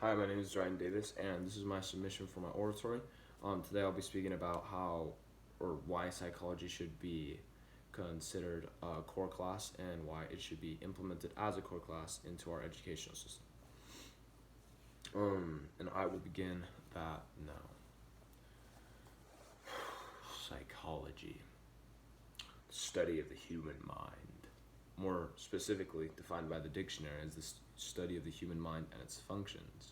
Hi, my name is Dryden and this is my submission for my oratory. Today I'll be speaking about how or why psychology should be considered a core class and why it should be implemented as a core class into our educational system. And I will begin that now. Psychology, study of the human mind, more specifically defined by the dictionary as the study of the human mind and its functions.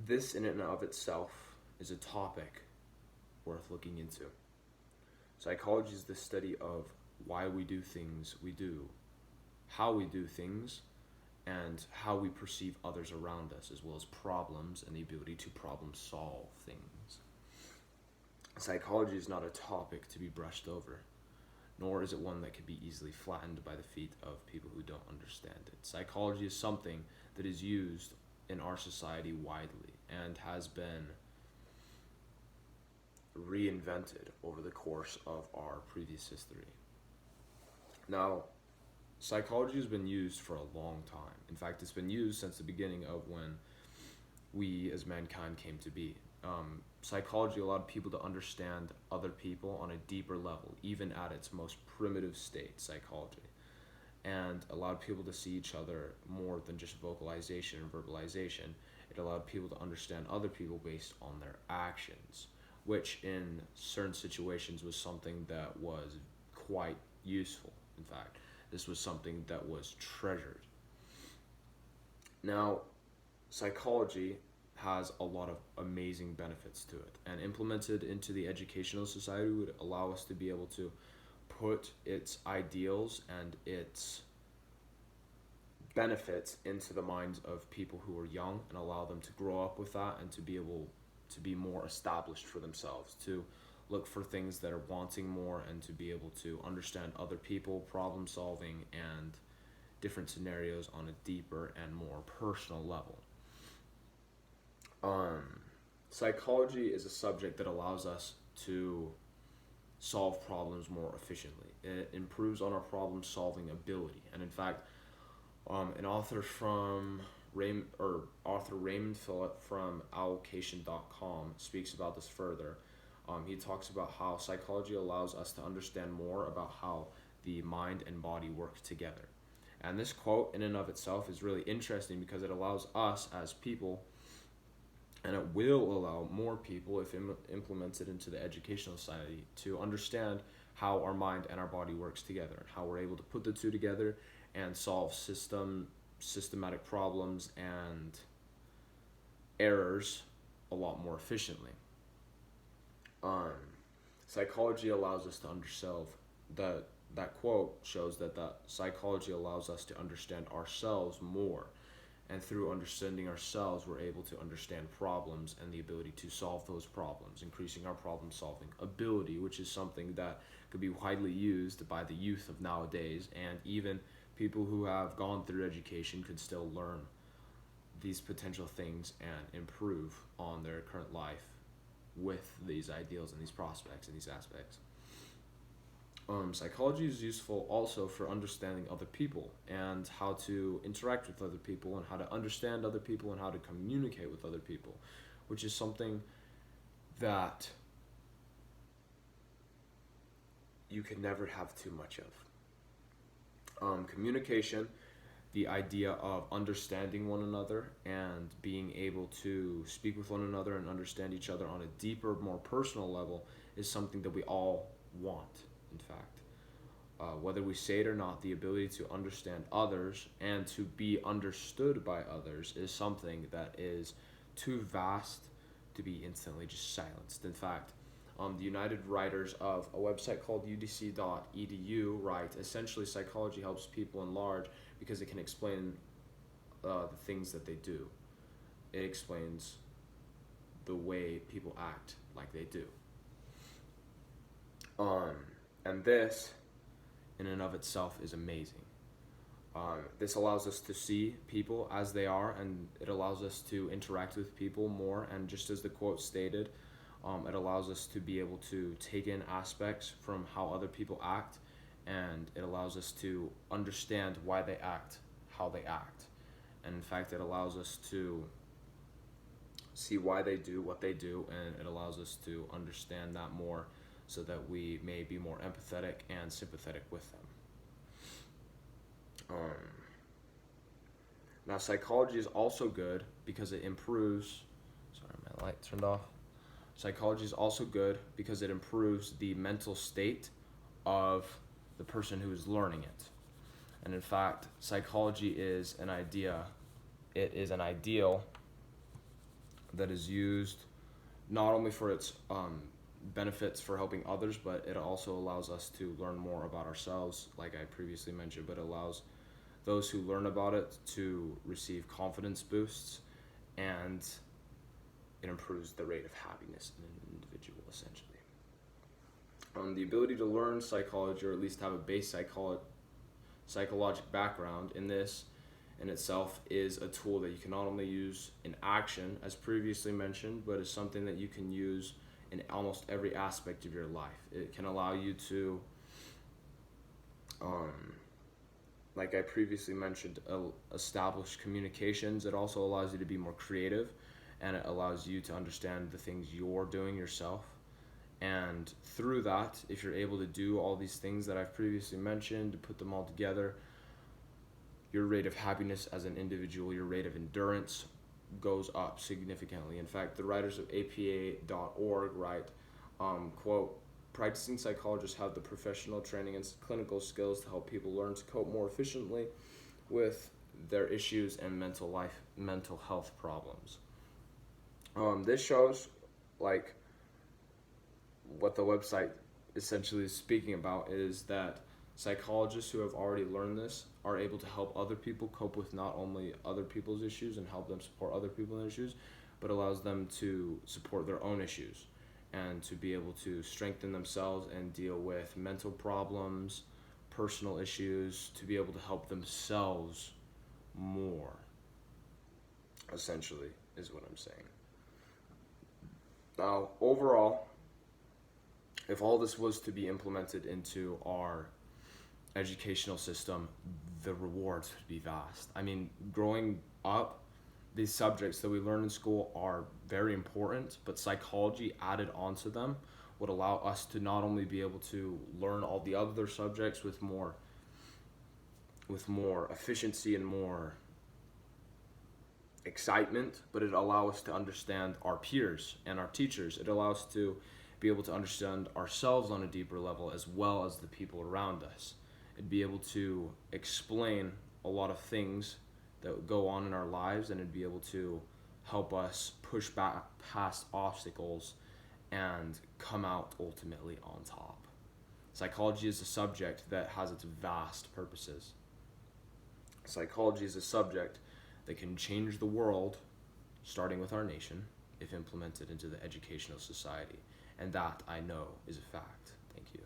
This in and of itself is a topic worth looking into. Psychology is the study of why we do things we do, how we do things, and how we perceive others around us, as well as problems and the ability to problem solve things. Psychology is not a topic to be brushed over, nor is it one that can be easily flattened by the feet of people who don't understand it. Psychology is something that is used in our society widely and has been reinvented over the course of our previous history. Now, psychology has been used for a long time. In fact, it's been used since the beginning of when we as mankind came to be. Psychology allowed people to understand other people on a deeper level, even at its most primitive state, psychology, and allowed people to see each other more than just vocalization and verbalization. It allowed people to understand other people based on their actions, which in certain situations was something that was quite useful. In fact, this was something that was treasured. Now, psychology has a lot of amazing benefits to it, and implemented into the educational society would allow us to be able to put its ideals and its benefits into the minds of people who are young and allow them to grow up with that and to be able to be more established for themselves, to look for things that are wanting more and to be able to understand other people, problem solving, and different scenarios on a deeper and more personal level. Psychology is a subject that allows us to solve problems more efficiently. It improves on our problem solving ability, and in fact, an author from author Raymond Phillip from allocation.com speaks about this further. He talks about how psychology allows us to understand more about how the mind and body work together. And this quote in and of itself is really interesting because it allows us as people, and it will allow more people, if implemented into the educational society, to understand how our mind and our body works together, and how we're able to put the two together and solve systematic problems and errors a lot more efficiently. Psychology allows us to understand that quote shows that psychology allows us to understand ourselves more, and through understanding ourselves we're able to understand problems and the ability to solve those problems, increasing our problem solving ability, which is something that could be widely used by the youth of nowadays, and even people who have gone through education could still learn these potential things and improve on their current life with these ideals and these prospects and these aspects. Psychology is useful also for understanding other people and how to interact with other people and how to understand other people and how to communicate with other people, which is something that you can never have too much of. Communication, the idea of understanding one another and being able to speak with one another and understand each other on a deeper, more personal level, is something that we all want, in fact. Whether we say it or not, the ability to understand others and to be understood by others is something that is too vast to be instantly just silenced. In fact, the United Writers of a website called udc.edu write, essentially psychology helps people enlarge because it can explain the things that they do. It explains the way people act like they do. And this, in and of itself, is amazing. This allows us to see people as they are, and it allows us to interact with people more, and just as the quote stated, it allows us to be able to take in aspects from how other people act, and it allows us to understand why they act, how they act, And in fact, it allows us to see why they do what they do, and it allows us to understand that more so that we may be more empathetic and sympathetic with them. Now, psychology is also good because it improves. Sorry, my light turned off. Psychology is also good because it improves the mental state of the person who is learning it. And in fact, psychology is an idea. It is an ideal that is used not only for its benefits for helping others, but it also allows us to learn more about ourselves, like I previously mentioned, but it allows those who learn about it to receive confidence boosts, and it improves the rate of happiness in an individual, essentially. The ability to learn psychology, or at least have a base psychological background in this in itself, is a tool that you can not only use in action, as previously mentioned, but is something that you can use in almost every aspect of your life. It can allow you to, like I previously mentioned, establish communications. It also allows you to be more creative, and it allows you to understand the things you're doing yourself. And through that, if you're able to do all these things that I've previously mentioned, to put them all together, your rate of happiness as an individual, your rate of endurance goes up significantly. In fact, the writers of APA.org write, quote, "Practicing psychologists have the professional training and clinical skills to help people learn to cope more efficiently with their issues and mental health problems." This shows, like, what the website essentially is speaking about is that psychologists who have already learned this are able to help other people cope with not only other people's issues and help them support other people's issues, but allows them to support their own issues and to be able to strengthen themselves and deal with mental problems, personal issues, to be able to help themselves more, essentially, is what I'm saying. Now, overall, if all this was to be implemented into our educational system, the rewards would be vast. I mean, growing up, these subjects that we learn in school are very important, but psychology added onto them would allow us to not only be able to learn all the other subjects with more efficiency and more excitement, but it allow us to understand our peers and our teachers. It allows us to be able to understand ourselves on a deeper level, as well as the people around us. It'd be able to explain a lot of things that go on in our lives, and it'd be able to help us push back past obstacles and come out ultimately on top. Psychology is a subject that has its vast purposes. Psychology is a subject that can change the world, starting with our nation, if implemented into the educational society. And that, I know, is a fact. Thank you.